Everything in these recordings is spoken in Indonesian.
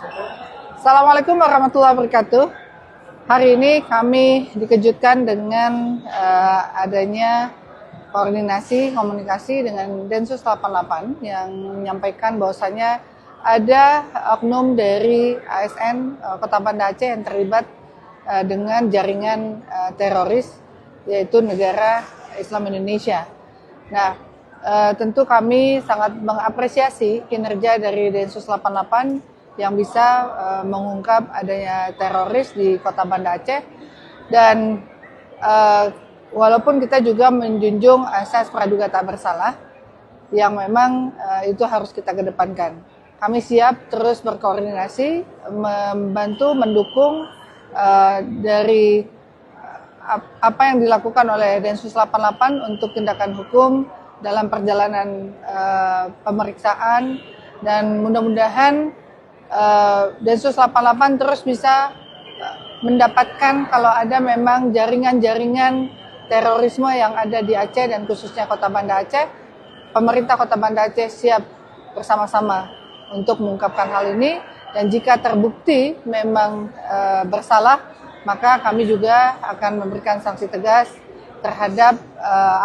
Assalamualaikum warahmatullahi wabarakatuh. Hari ini kami dikejutkan dengan adanya komunikasi dengan Densus 88 yang menyampaikan bahwasanya ada oknum dari ASN Kota Banda Aceh yang terlibat dengan jaringan teroris, yaitu Negara Islam Indonesia. Nah, tentu kami sangat mengapresiasi kinerja dari Densus 88 yang bisa mengungkap adanya teroris di Kota Banda Aceh, dan walaupun kita juga menjunjung asas praduga tak bersalah yang memang itu harus kita kedepankan. Kami siap terus berkoordinasi, membantu, mendukung dari apa yang dilakukan oleh Densus 88 untuk tindakan hukum dalam perjalanan pemeriksaan, dan mudah-mudahan Densus 88 terus bisa mendapatkan kalau ada memang jaringan-jaringan terorisme yang ada di Aceh dan khususnya Kota Banda Aceh. Pemerintah Kota Banda Aceh siap bersama-sama untuk mengungkapkan hal ini, dan jika terbukti memang bersalah, maka kami juga akan memberikan sanksi tegas terhadap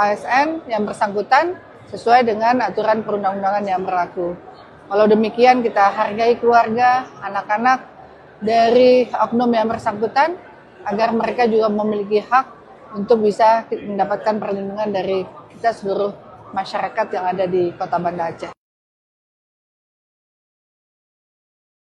ASN yang bersangkutan sesuai dengan aturan perundang-undangan yang berlaku. Kalau demikian, kita hargai keluarga, anak-anak dari oknum yang bersangkutan agar mereka juga memiliki hak untuk bisa mendapatkan perlindungan dari kita seluruh masyarakat yang ada di Kota Banda Aceh.